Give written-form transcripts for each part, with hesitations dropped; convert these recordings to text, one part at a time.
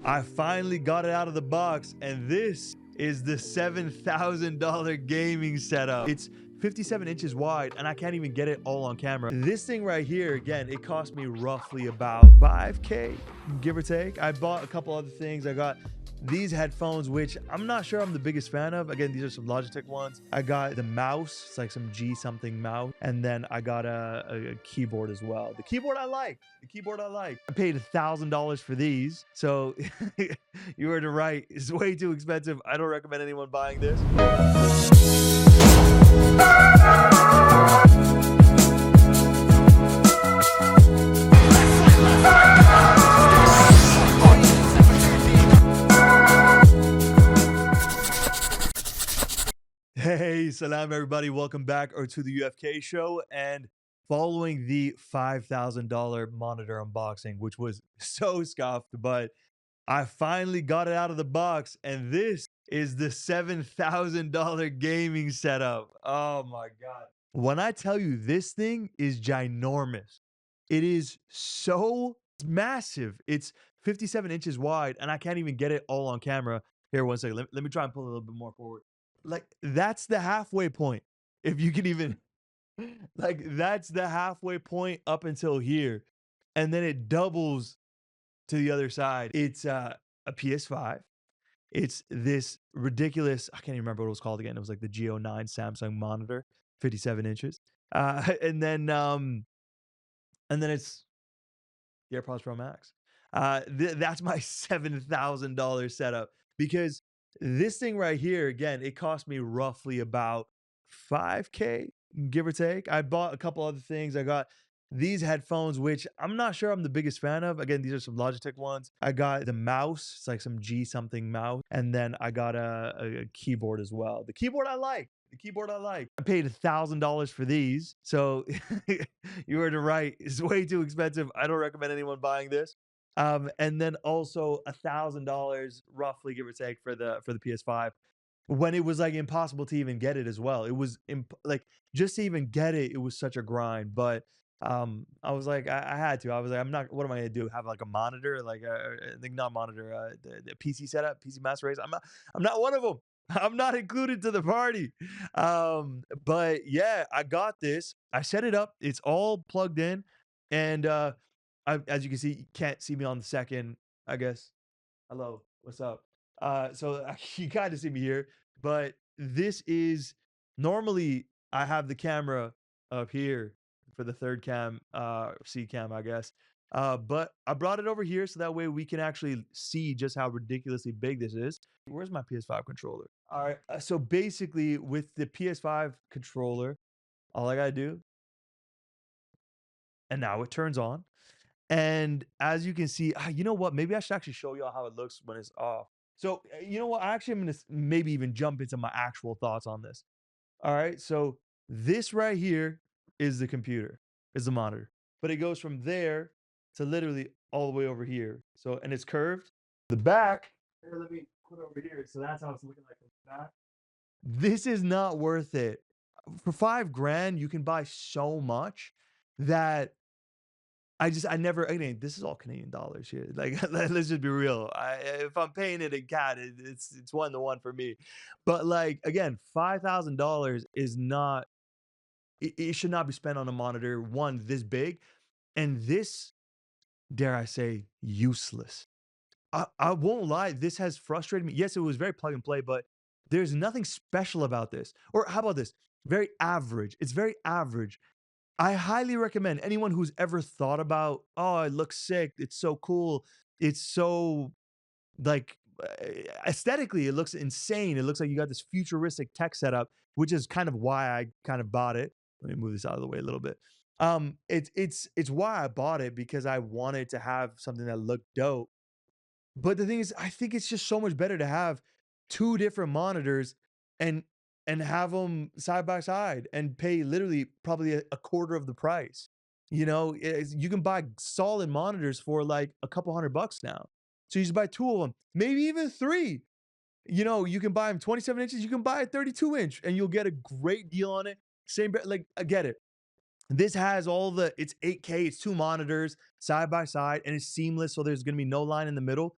I finally got it out of the box, and this is the $7,000 gaming setup. It's 57 inches wide, and I can't even get it all on camera. This thing right here, again, it cost me roughly about 5K, give or take. I bought a couple other things. I got these headphones, which I'm not sure I'm the biggest fan of. Again, these are some Logitech ones. I got the mouse. It's like some G something mouse. And then I got a keyboard as well. The keyboard I like. I paid $1,000 for these. So you heard it right. It's way too expensive. I don't recommend anyone buying this. Hey, salam everybody. Welcome back to the UFK show. And following the $5,000 monitor unboxing, which was so scuffed, but I finally got it out of the box, and this is the $7,000 gaming setup. Oh my God. When I tell you this thing is ginormous, it is so massive. It's 57 inches wide, and I can't even get it all on camera. Here, one second. Let me try and pull a little bit more forward. Like, that's the halfway point. If you can even, like, that's the halfway point up until here. And then it doubles to the other side. It's a PS5. It's this ridiculous, I can't even remember what it was called again. It was like the G9 Samsung monitor, 57 inches. And then it's the AirPods Pro Max. That's my $7,000 setup, because this thing right here, again, it cost me roughly about 5K, give or take. I bought a couple other things. I got these headphones, which I'm not sure I'm the biggest fan of. Again, these are some Logitech ones. I got the mouse. It's like some G something mouse. And then I got a keyboard as well. The keyboard I like. I paid $1,000 for these. So you heard it right. It's way too expensive. I don't recommend anyone buying this. And then also $1,000 roughly, give or take, for the PS5, when it was like impossible to even get it as well. It was like, just to even get it, it was such a grind. But I was like, I had to. I was like, I'm not. What am I gonna do? Have like a monitor, like I think not monitor, the PC setup, PC master race. I'm not one of them. I'm not included to the party. But yeah, I got this. I set it up. It's all plugged in, and as you can see, you can't see me on the second, I guess. Hello, what's up? So you kind of see me here, but this is normally I have the camera up here for the third cam, C cam, I guess. But I brought it over here so that way we can actually see just how ridiculously big this is. Where's my PS5 controller? All right. So basically, with the PS5 controller, all I gotta do, and now it turns on. And as you can see, you know what? Maybe I should actually show y'all how it looks when it's off. So, you know what? I actually am going to maybe even jump into my actual thoughts on this. All right. So, this right here is the computer, is the monitor, but it goes from there to literally all the way over here. So, and it's curved. The back, here, let me put it over here. So, that's how it's looking like from the back. This is not worth it. For 5 grand, you can buy so much that I never, again, this is all Canadian dollars here. Like, let's just be real. If I'm paying it in CAD, it's 1 to 1 for me. But like, again, $5,000 is not, it should not be spent on a monitor, one this big, and this, dare I say, useless. I won't lie, this has frustrated me. Yes, it was very plug and play, but there's nothing special about this. Or how about this? Very average. It's very average. I highly recommend anyone who's ever thought about, oh, it looks sick. It's so cool. It's so like aesthetically, it looks insane. It looks like you got this futuristic tech setup, which is kind of why I kind of bought it. Let me move this out of the way a little bit. It's why I bought it, because I wanted to have something that looked dope. But the thing is, I think it's just so much better to have two different monitors and have them side by side and pay literally probably a quarter of the price. You know, you can buy solid monitors for like a couple $100 now. So you just buy two of them, maybe even three. You know, you can buy them 27 inches, you can buy a 32-inch, and you'll get a great deal on it. Same, like, I get it. This has it's 8K, it's two monitors side by side, and it's seamless. So there's going to be no line in the middle.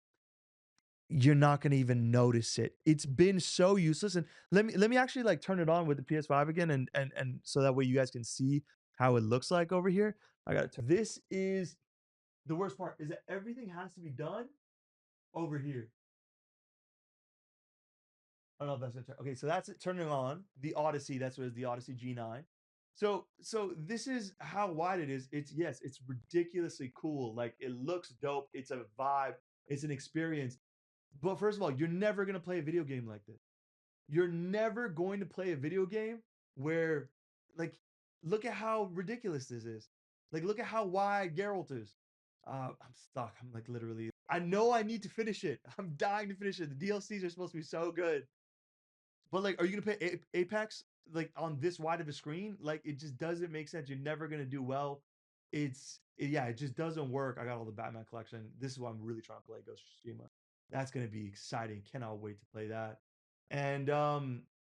you're not gonna even notice it. It's been so useless. And let me actually like turn it on with the PS5 again, and so that way you guys can see how it looks like over here. I got to. This is the worst part is that everything has to be done over here. I don't know if that's gonna turn. Okay, so that's it turning on the Odyssey. That's what is the Odyssey G9. So this is how wide it is. It's yes, it's ridiculously cool. Like it looks dope. It's a vibe. It's an experience. But first of all, you're never gonna play a video game like this. You're never going to play a video game where, like, look at how ridiculous this is. Like, look at how wide Geralt is. I'm stuck. I'm like literally. I know I need to finish it. I'm dying to finish it. The DLCs are supposed to be so good. But like, are you gonna play Apex like on this wide of a screen? Like, it just doesn't make sense. You're never gonna do well. Yeah, it just doesn't work. I got all the Batman collection. This is what I'm really trying to play, Ghost of Tsushima. That's gonna be exciting. Cannot wait to play that. And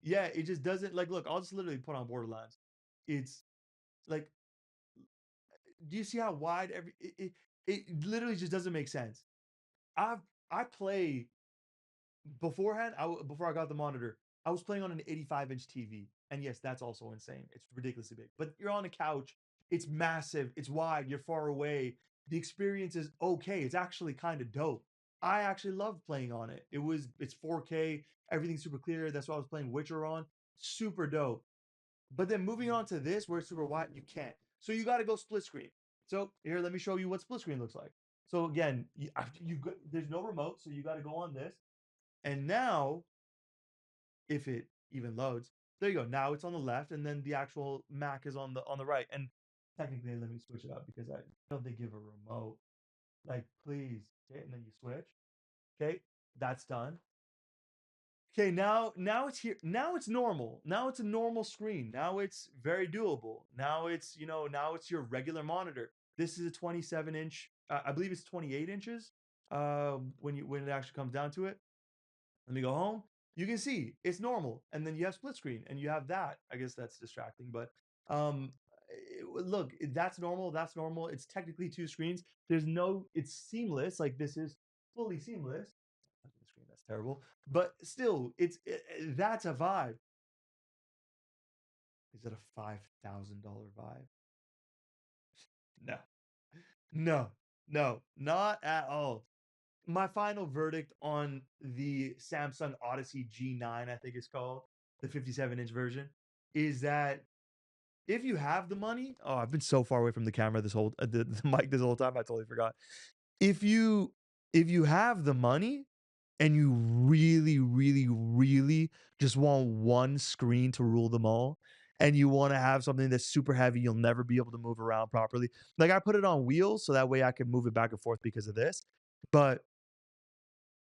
yeah, it just doesn't like. Look, I'll just literally put on Borderlands. It's like, do you see how wide it literally just doesn't make sense. I've I play beforehand, before I got the monitor, I was playing on an 85-inch TV. And yes, that's also insane. It's ridiculously big. But you're on a couch, it's massive, it's wide, you're far away. The experience is okay. It's actually kind of dope. I actually loved playing on it. It's 4K, everything's super clear. That's what I was playing Witcher on. Super dope. But then moving on to this where it's super wide, you can't. So you got to go split screen. So here, let me show you what split screen looks like. So again, there's no remote, so you got to go on this. And now, if it even loads, there you go. Now it's on the left, and then the actual Mac is on the right. And technically, let me switch it up because I don't they give a remote. Like, please, okay, and then you switch. Okay, that's done. Okay, now it's here. Now it's normal. Now it's a normal screen. Now it's very doable. Now it's now it's your regular monitor. This is a 27-inch. I believe it's 28 inches. When it actually comes down to it. Let me go home. You can see it's normal, and then you have split screen, and you have that. I guess that's distracting, but look, that's normal. That's normal. It's technically two screens. It's seamless. Like this is fully seamless. The screen, that's terrible, but still, that's a vibe. Is it a $5,000 vibe? No, no, no, not at all. My final verdict on the Samsung Odyssey G9, I think it's called, the 57-inch version, is that if you have the money, oh, I've been so far away from the camera this whole the mic this whole time, I totally forgot. If you if you have the money and you really, really, really just want one screen to rule them all, and you want to have something that's super heavy, you'll never be able to move around properly. Like I put it on wheels so that way I can move it back and forth because of this. But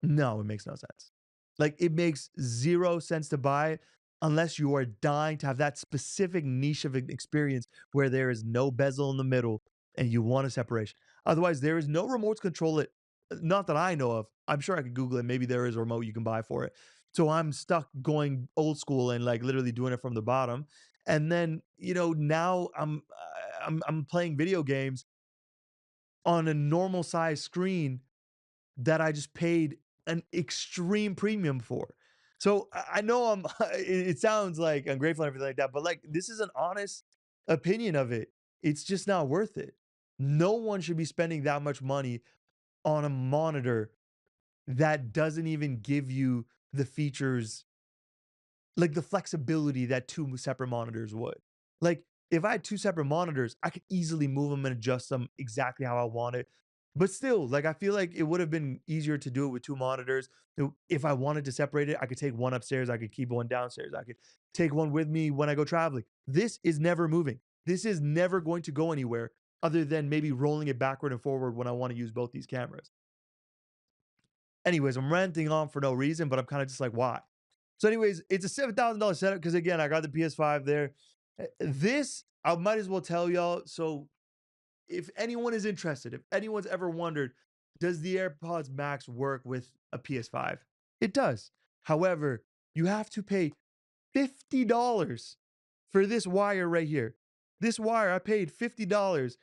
no, it makes no sense. Like, it makes 0 sense to buy it unless you are dying to have that specific niche of an experience where there is no bezel in the middle and you want a separation. Otherwise, there is no remote to control it. Not that I know of. I'm sure I could Google it. Maybe there is a remote you can buy for it. So I'm stuck going old school and like literally doing it from the bottom. And then, now I'm playing video games on a normal size screen that I just paid an extreme premium for. So I know it sounds like ungrateful and everything like that, but like this is an honest opinion of it. It's just not worth it. No one should be spending that much money on a monitor that doesn't even give you the features like the flexibility that two separate monitors would. Like if I had two separate monitors, I could easily move them and adjust them exactly how I want it. But still, like I feel like it would have been easier to do it with two monitors. If I wanted to separate it, I could take one upstairs, I could keep one downstairs, I could take one with me when I go traveling. This is never moving. This is never going to go anywhere other than maybe rolling it backward and forward when I want to use both these cameras. Anyways, I'm ranting on for no reason, but I'm kind of just like, why? So, anyways, it's a $7,000 setup because again, I got the PS5 there. This I might as well tell y'all. So, if anyone is interested, if anyone's ever wondered, does the AirPods Max work with a PS5? It does. However, you have to pay $50 for this wire right here. This wire, I paid $50,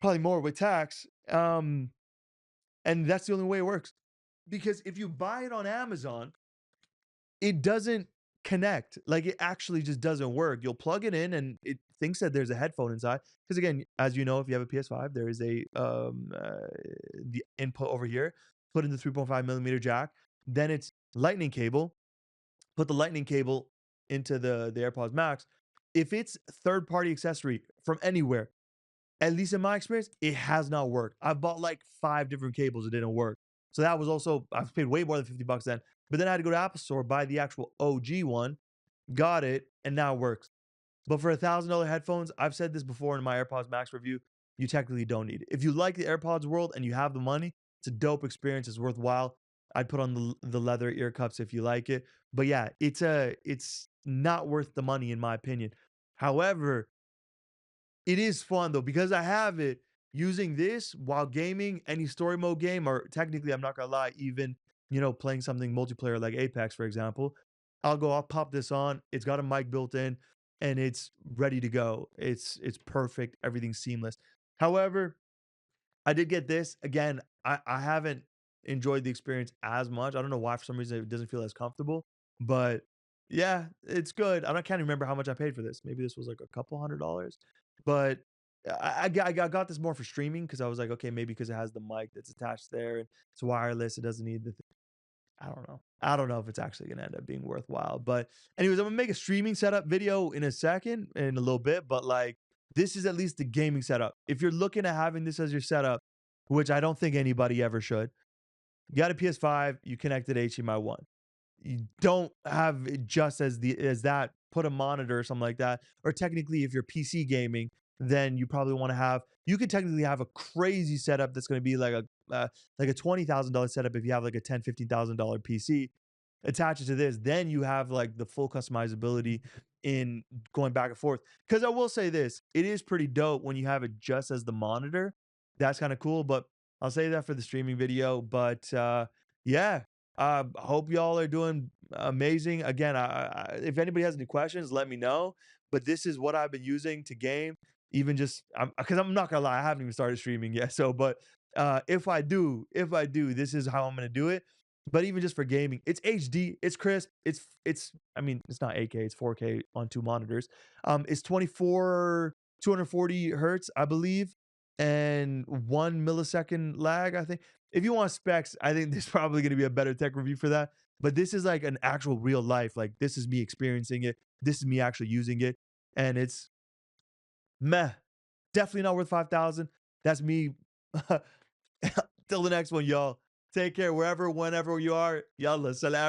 probably more with tax. And that's the only way it works. because if you buy it on Amazon, it doesn't connect. Like it actually just doesn't work. You'll plug it in and it thinks that there's a headphone inside. Because again, as you know, if you have a PS5, there is a the input over here. Put in the 3.5 millimeter jack. Then it's lightning cable. Put the lightning cable into the AirPods Max. If it's third party accessory from anywhere, at least in my experience, it has not worked. I bought like 5 different cables, it didn't work. So that was also I've paid way more than $50 then. But then I had to go to Apple Store, buy the actual OG one, got it, and now it works. But for $1,000 headphones, I've said this before in my AirPods Max review, you technically don't need it. If you like the AirPods world and you have the money, it's a dope experience. It's worthwhile. I'd put on the leather ear cups if you like it. But yeah, it's not worth the money in my opinion. However, it is fun though because I have it using this while gaming any story mode game, or technically, I'm not gonna lie, even playing something multiplayer like Apex, for example. I'll pop this on. It's got a mic built in, and it's ready to go. It's perfect. Everything's seamless. However, I did get this. Again, I haven't enjoyed the experience as much. I don't know why for some reason it doesn't feel as comfortable. But yeah, it's good. Can't remember how much I paid for this. Maybe this was like a couple $100. But I got this more for streaming because I was like, okay, maybe because it has the mic that's attached there and it's wireless. It doesn't need I don't know. I don't know if it's actually gonna end up being worthwhile. But anyways, I'm gonna make a streaming setup video in a second, in a little bit. But like, this is at least the gaming setup. If you're looking at having this as your setup, which I don't think anybody ever should, you got a PS5, you connected HDMI one. You don't have it just as that. Put a monitor or something like that. Or technically, if you're PC gaming, then you probably want to have. You could technically have a crazy setup that's going to be like a $20,000 setup if you have like a $10,000-$15,000 PC. Attach it to this, then you have like the full customizability in going back and forth. Because I will say this, it is pretty dope when you have it just as the monitor. That's kind of cool. But I'll say that for the streaming video. But yeah, hope y'all are doing amazing. Again, if anybody has any questions, let me know. But this is what I've been using to game. Even just because I'm not gonna lie, I haven't even started streaming yet. So, but if I do, this is how I'm gonna do it. But even just for gaming, it's HD, it's crisp, it's. I mean, it's not 8K, it's 4K on 2 monitors. It's 240 hertz, I believe, and 1 millisecond lag. I think if you want specs, I think there's probably going to be a better tech review for that. But this is like an actual real life. Like this is me experiencing it. This is me actually using it, and it's meh. Definitely not worth 5,000. That's me. Till the next one, y'all. Take care wherever, whenever you are. Yalla, salam.